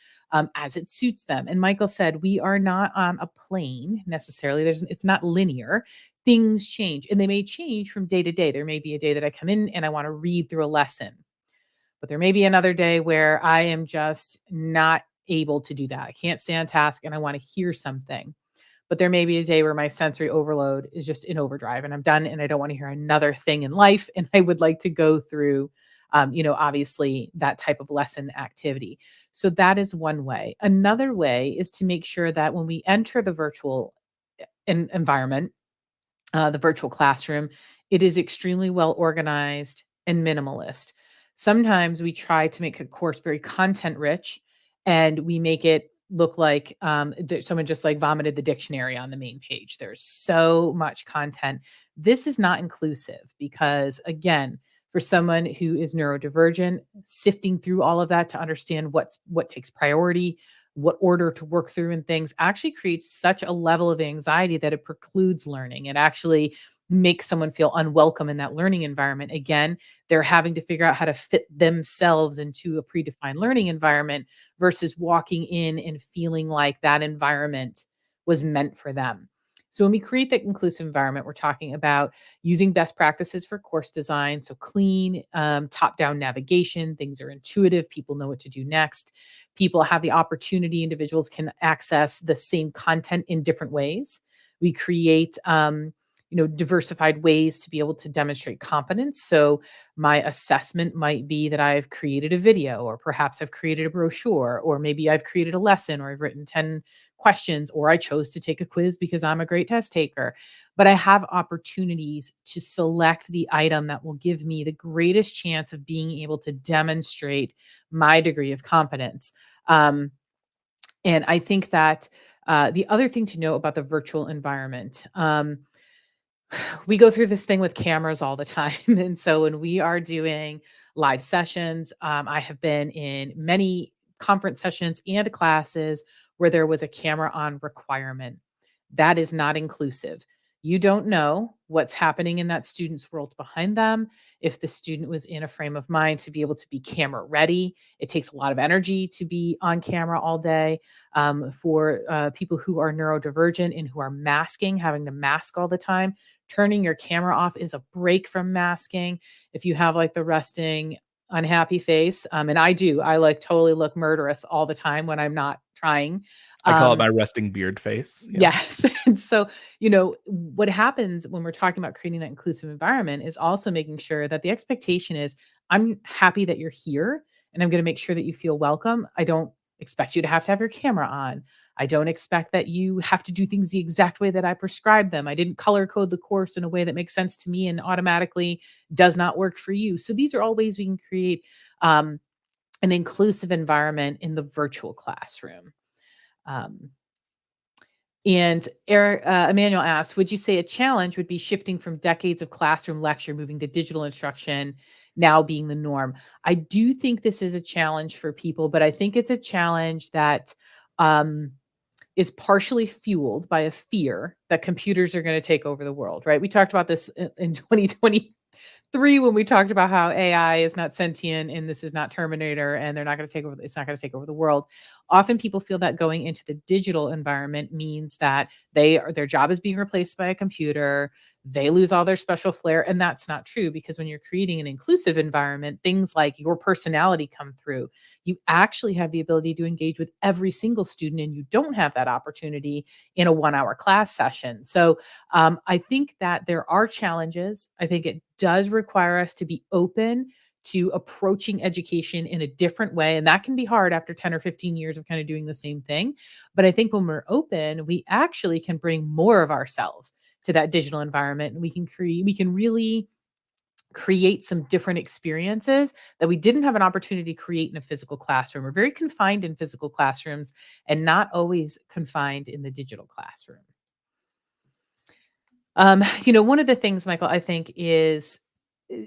as it suits them. And Michael said, we are not on a plane necessarily. It's not linear. Things change, and they may change from day to day. There may be a day that I come in and I want to read through a lesson, but there may be another day where I am just not able to do that. I can't stay on task and I want to hear something. But there may be a day where my sensory overload is just in overdrive and I'm done and I don't want to hear another thing in life. And I would like to go through obviously that type of lesson activity. So that is one way. Another way is to make sure that when we enter the virtual environment, the virtual classroom, it is extremely well organized and minimalist. Sometimes we try to make a course very content rich and we make it look like someone just like vomited the dictionary on the main page. There's so much content. This is not inclusive because, again, for someone who is neurodivergent, sifting through all of that to understand what takes priority, what order to work through and things actually creates such a level of anxiety that it precludes learning. It actually makes someone feel unwelcome in that learning environment. Again, they're having to figure out how to fit themselves into a predefined learning environment versus walking in and feeling like that environment was meant for them. So when we create that inclusive environment, we're talking about using best practices for course design. So clean, top-down navigation, things are intuitive, people know what to do next. People have the opportunity, individuals can access the same content in different ways. We create diversified ways to be able to demonstrate competence. So my assessment might be that I've created a video, or perhaps I've created a brochure, or maybe I've created a lesson, or I've written 10 questions, or I chose to take a quiz because I'm a great test taker. But I have opportunities to select the item that will give me the greatest chance of being able to demonstrate my degree of competence. Um, and I think that the other thing to know about the virtual environment, we go through this thing with cameras all the time. And so when we are doing live sessions, I have been in many conference sessions and classes where there was a camera on requirement. That is not inclusive. You don't know what's happening in that student's world behind them. If the student was in a frame of mind to be able to be camera ready, it takes a lot of energy to be on camera all day. For people who are neurodivergent and who are masking, having to mask all the time, turning your camera off is a break from masking. If you have like the resting unhappy face, and I do, I like totally look murderous all the time when I'm not trying. I call it Um, my resting beard face. Yeah. Yes. And so, what happens when we're talking about creating that inclusive environment is also making sure that the expectation is I'm happy that you're here and I'm going to make sure that you feel welcome. I don't expect you to have your camera on. I don't expect that you have to do things the exact way that I prescribed them. I didn't color code the course in a way that makes sense to me and automatically does not work for you. So these are all ways we can create um, an inclusive environment in the virtual classroom. Um, and Emmanuel asks, would you say a challenge would be shifting from decades of classroom lecture, moving to digital instruction, now being the norm? I do think this is a challenge for people, but I think it's a challenge that um, is partially fueled by a fear that computers are going to take over the world, right? We talked about this in 2020 3 when we talked about how AI is not sentient and this is not Terminator and they're not going to take over it's not going to take over the world. Often people feel that going into the digital environment means that their job is being replaced by a computer. They lose all their special flair, and that's not true because when you're creating an inclusive environment, things like your personality come through. You actually have the ability to engage with every single student, and you don't have that opportunity in a 1-hour class session. So I think that there are challenges. I think it does require us to be open to approaching education in a different way. And that can be hard after 10 or 15 years of kind of doing the same thing. But I think when we're open, we actually can bring more of ourselves to that digital environment. And we can really create some different experiences that we didn't have an opportunity to create in a physical classroom. We're very confined in physical classrooms and not always confined in the digital classroom. One of the things, Michael, I think is uh,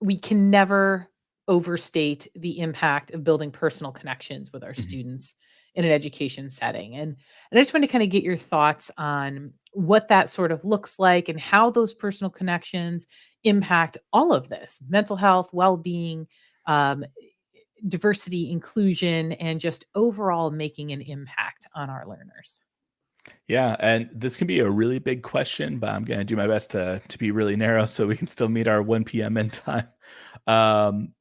we can never overstate the impact of building personal connections with our Mhm. students in an education setting. And I just want to kind of get your thoughts on what that sort of looks like and how those personal connections impact all of this mental health, well-being, um, diversity, inclusion, and just overall making an impact on our learners. Yeah, and this can be a really big question, but I'm gonna do my best to be really narrow so we can still meet our 1 PM end time. Um,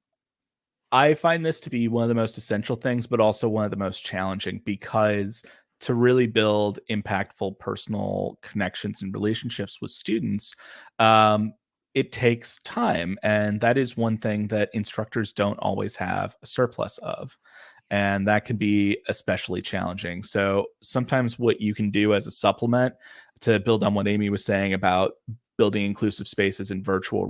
I find this to be one of the most essential things, but also one of the most challenging because to really build impactful personal connections and relationships with students, um, it takes time. And that is one thing that instructors don't always have a surplus of. And that can be especially challenging. So sometimes what you can do as a supplement to build on what Amy was saying about building inclusive spaces in virtual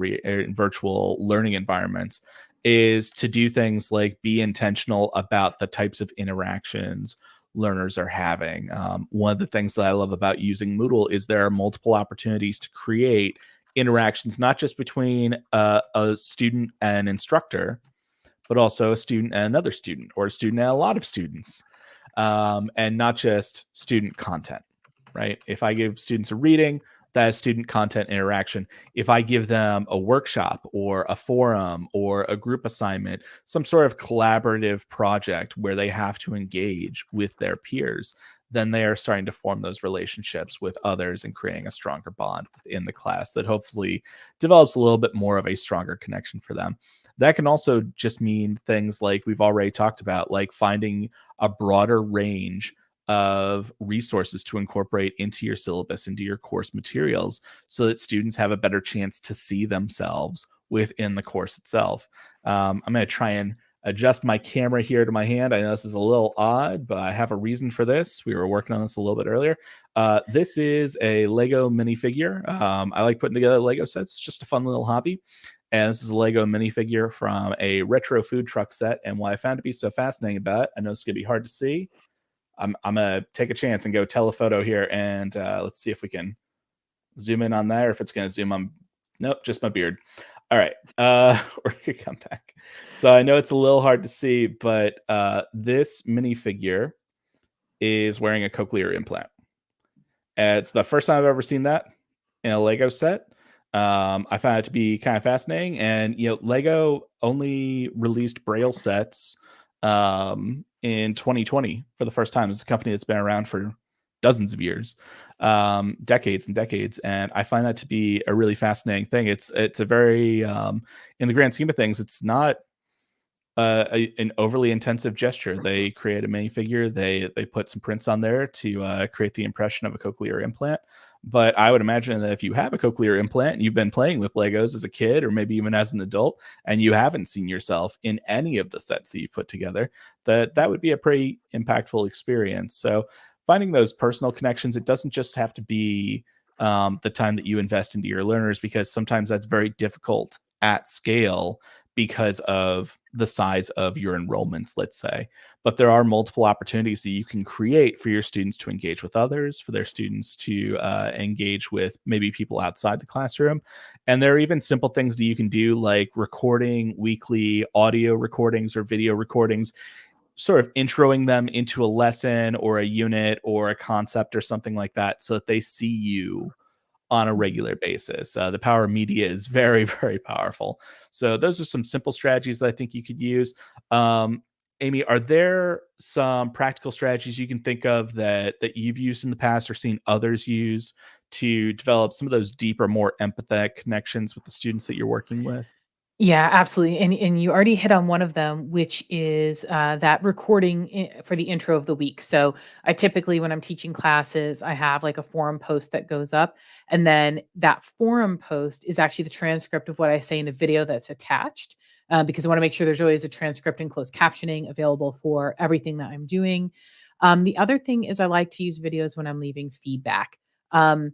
learning environments is to do things like be intentional about the types of interactions learners are having. One of the things that I love about using Moodle is there are multiple opportunities to create interactions, not just between a student and instructor, but also a student and another student, or a student and a lot of students, and not just student content, right? If I give students a reading, that is student content interaction. If I give them a workshop or a forum or a group assignment, some sort of collaborative project where they have to engage with their peers, then they are starting to form those relationships with others and creating a stronger bond within the class that hopefully develops a little bit more of a stronger connection for them. That can also just mean things like we've already talked about, like finding a broader range of resources to incorporate into your syllabus, into your course materials, so that students have a better chance to see themselves within the course itself. I'm going to try and adjust my camera here to my hand. I know this is a little odd, but I have a reason for this. We were working on this a little bit earlier. This is a Lego minifigure. I like putting together Lego sets. It's just a fun little hobby. And this is a Lego minifigure from a retro food truck set. And what I found to be so fascinating about it, I know it's going to be hard to see. I'm gonna take a chance and go telephoto here, and let's see if we can zoom in on that, or if it's gonna zoom on. Nope, just my beard. All right, or you come back. So I know it's a little hard to see, but this minifigure is wearing a cochlear implant. It's the first time I've ever seen that in a Lego set. I found it to be kind of fascinating, and Lego only released Braille sets in 2020 for the first time. It's a company that's been around for dozens of years, decades and decades, and I find that to be a really fascinating thing. It's a very in the grand scheme of things, it's not an overly intensive gesture. They create a minifigure. They put some prints on there to create the impression of a cochlear implant. But I would imagine that if you have a cochlear implant and you've been playing with Legos as a kid, or maybe even as an adult, and you haven't seen yourself in any of the sets that you've put together, that would be a pretty impactful experience. So finding those personal connections, it doesn't just have to be the time that you invest into your learners, because sometimes that's very difficult at scale because of the size of your enrollments, let's say. But there are multiple opportunities that you can create for your students to engage with others, for their students to engage with maybe people outside the classroom. And there are even simple things that you can do, like recording weekly audio recordings or video recordings, sort of introing them into a lesson or a unit or a concept or something like that, so that they see you on a regular basis. The power of media is very, very powerful. So those are some simple strategies that I think you could use. Amy, are there some practical strategies you can think of that you've used in the past or seen others use to develop some of those deeper, more empathetic connections with the students that you're working with? Yeah, absolutely. And you already hit on one of them, which is that recording for the intro of the week. So I typically, when I'm teaching classes, I have like a forum post that goes up, and then that forum post is actually the transcript of what I say in a video that's attached. Because I want to make sure there's always a transcript and closed captioning available for everything that I'm doing. The other thing is I like to use videos when I'm leaving feedback. Um,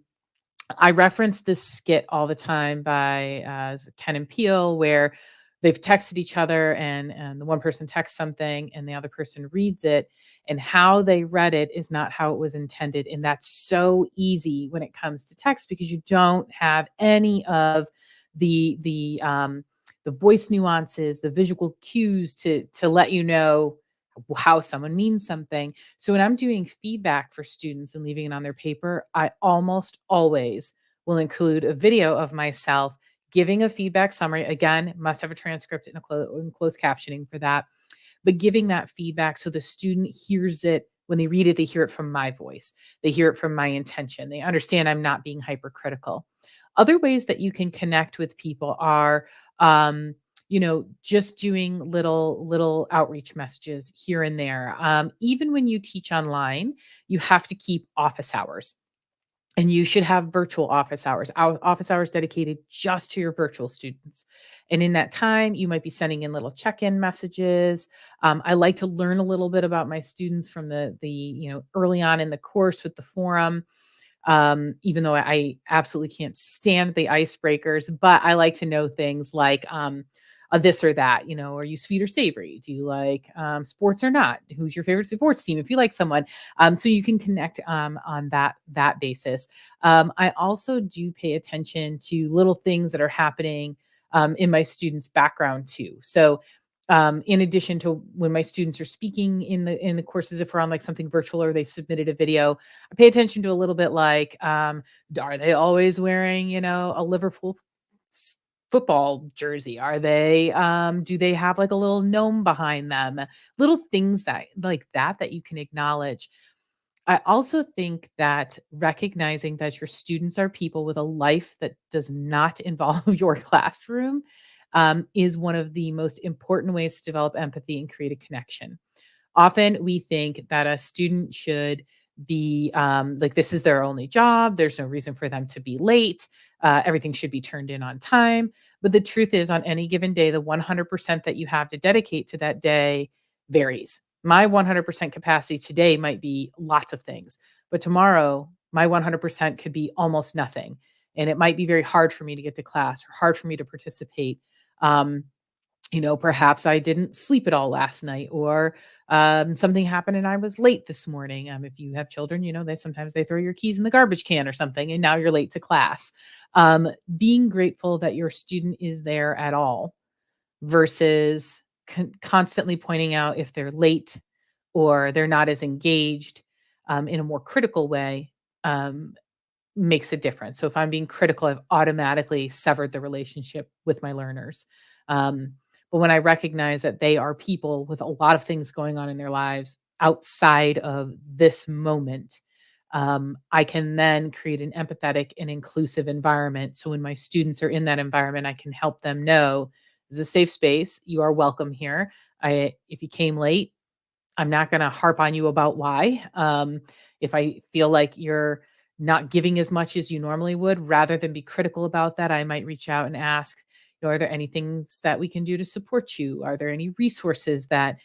I reference this skit all the time by Ken and Peele, where they've texted each other, and the one person texts something and the other person reads it, and how they read it is not how it was intended. And that's so easy when it comes to text, because you don't have any of the voice nuances, the visual cues to let you know how someone means something. So when I'm doing feedback for students and leaving it on their paper, I almost always will include a video of myself giving a feedback summary. Again, must have a transcript and and closed captioning for that, but giving that feedback so the student hears it. When they read it, they hear it from my voice. They hear it from my intention. They understand I'm not being hypercritical. Other ways that you can connect with people are, just doing little outreach messages here and there. Even when you teach online, you have to keep office hours. And you should have virtual office hours dedicated just to your virtual students. And in that time, you might be sending in little check-in messages. I like to learn a little bit about my students from the early on in the course with the forum. Even though I absolutely can't stand the icebreakers, but I like to know things like a this or that. Are you sweet or savory? Do you like sports or not? Who's your favorite sports team? If you like someone, so you can connect on that basis. I also do pay attention to little things that are happening in my students' background too. So in addition to when my students are speaking in the courses, if we're on like something virtual or they've submitted a video, I pay attention to a little bit like, are they always wearing, a Liverpool football jersey? Are they, do they have like a little gnome behind them? Little things that like that you can acknowledge. I also think that recognizing that your students are people with a life that does not involve your classroom is one of the most important ways to develop empathy and create a connection. Often we think that a student should be like this is their only job. There's no reason for them to be late. Everything should be turned in on time. But the truth is, on any given day, the 100% that you have to dedicate to that day varies. My 100% capacity today might be lots of things, but tomorrow, my 100% could be almost nothing. And it might be very hard for me to get to class or hard for me to participate. Um, perhaps I didn't sleep at all last night, or something happened and I was late this morning. If you have children, they throw your keys in the garbage can or something, and now you're late to class. Being grateful that your student is there at all versus constantly pointing out if they're late or they're not as engaged in a more critical way. Makes a difference. So if I'm being critical, I've automatically severed the relationship with my learners. Um, but when I recognize that they are people with a lot of things going on in their lives outside of this moment, I can then create an empathetic and inclusive environment. So when my students are in that environment, I can help them know this is a safe space. You are welcome here. If you came late, I'm not gonna harp on you about why. If I feel like you're not giving as much as you normally would, rather than be critical about that, I might reach out and ask, are there any things that we can do to support you? Are there any resources that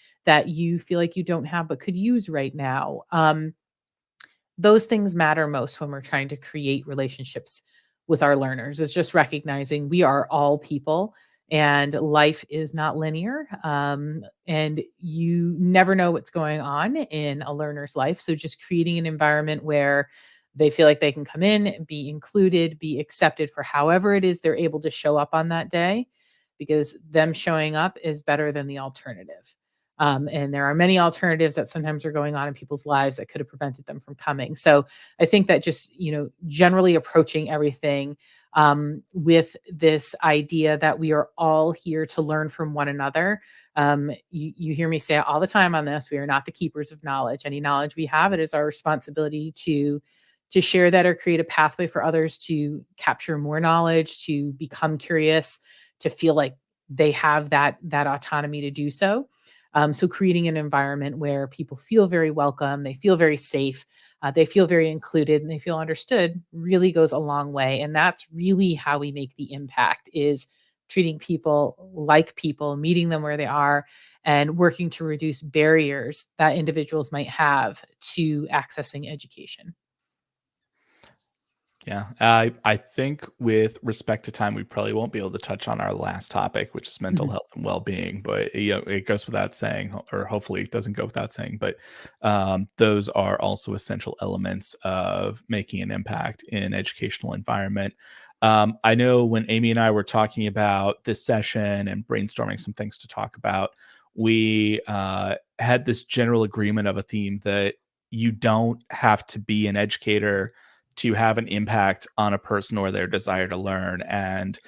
you feel like you don't have but could use right now? Those things matter most when we're trying to create relationships with our learners. Is just recognizing we are all people and life is not linear, and you never know what's going on in a learner's life. So just creating an environment where they feel like they can come in, be included, be accepted for however it is they're able to show up on that day, because them showing up is better than the alternative. And there are many alternatives that sometimes are going on in people's lives that could have prevented them from coming. So I think that just, generally approaching everything with this idea that we are all here to learn from one another. You hear me say it all the time on this. We are not the keepers of knowledge. Any knowledge we have, it is our responsibility to share that or create a pathway for others to capture more knowledge, to become curious, to feel like they have that autonomy to do so. So creating an environment where people feel very welcome, they feel very safe, they feel very included, and they feel understood really goes a long way. And that's really how we make the impact: is treating people like people, meeting them where they are, and working to reduce barriers that individuals might have to accessing education. Yeah, I think with respect to time, we probably won't be able to touch on our last topic, which is mental Mhm. health and well-being. But it goes without saying, or hopefully it doesn't go without saying. But those are also essential elements of making an impact in educational environment. I know when Amy and I were talking about this session and brainstorming some things to talk about, we had this general agreement of a theme that you don't have to be an educator to have an impact on a person or their desire to learn, and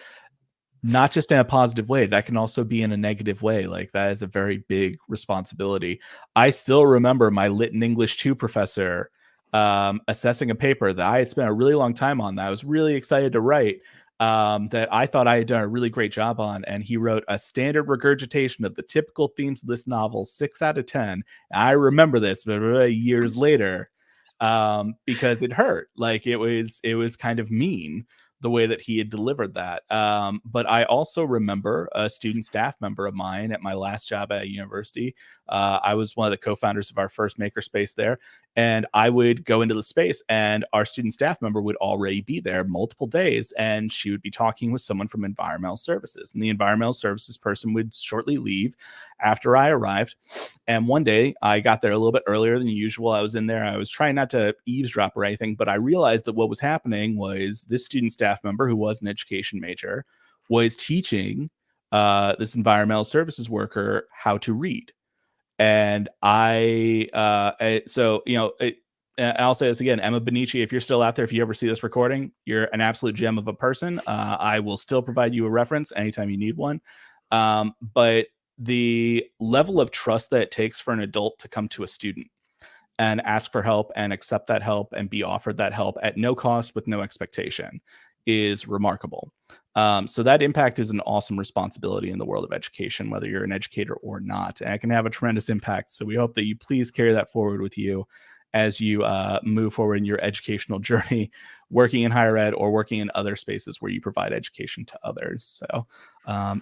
not just in a positive way. That can also be in a negative way. Like, that is a very big responsibility. I still remember my lit and English 2 professor assessing a paper that I had spent a really long time on, that I was really excited to write, that I thought I had done a really great job on. And he wrote a standard regurgitation of the typical themes of this novel, 6 out of 10. I remember this years later. because it hurt. Like it was kind of mean the way that he had delivered that. But I also remember a student staff member of mine at my last job at a university. I was one of the co-founders of our first makerspace there, and I would go into the space, and our student staff member would already be there multiple days, and she would be talking with someone from environmental services, and the environmental services person would shortly leave after I arrived. And one day I got there a little bit earlier than usual. I was in there. I was trying not to eavesdrop or anything, but I realized that what was happening was this student staff member, who was an education major, was teaching this environmental services worker how to read. And I'll say this again, Emma Benici, if you're still out there, if you ever see this recording, you're an absolute gem of a person. I will still provide you a reference anytime you need one. But the level of trust that it takes for an adult to come to a student and ask for help and accept that help and be offered that help at no cost with no expectation is remarkable. So that impact is an awesome responsibility in the world of education, whether you're an educator or not, and it can have a tremendous impact. So we hope that you please carry that forward with you as you move forward in your educational journey, working in higher ed or working in other spaces where you provide education to others. So,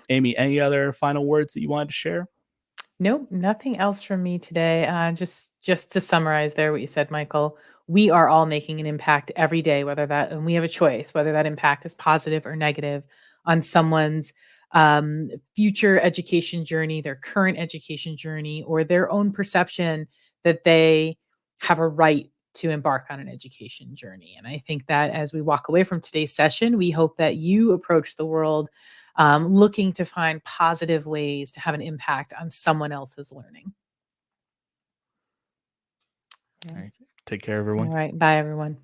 Amy, any other final words that you wanted to share? Nope, nothing else from me today. Just to summarize there what you said, Michael, we are all making an impact every day, and we have a choice, whether that impact is positive or negative on someone's future education journey, their current education journey, or their own perception that they have a right to embark on an education journey. And I think that as we walk away from today's session, we hope that you approach the world looking to find positive ways to have an impact on someone else's learning. All right. Take care, everyone. All right. Bye, everyone.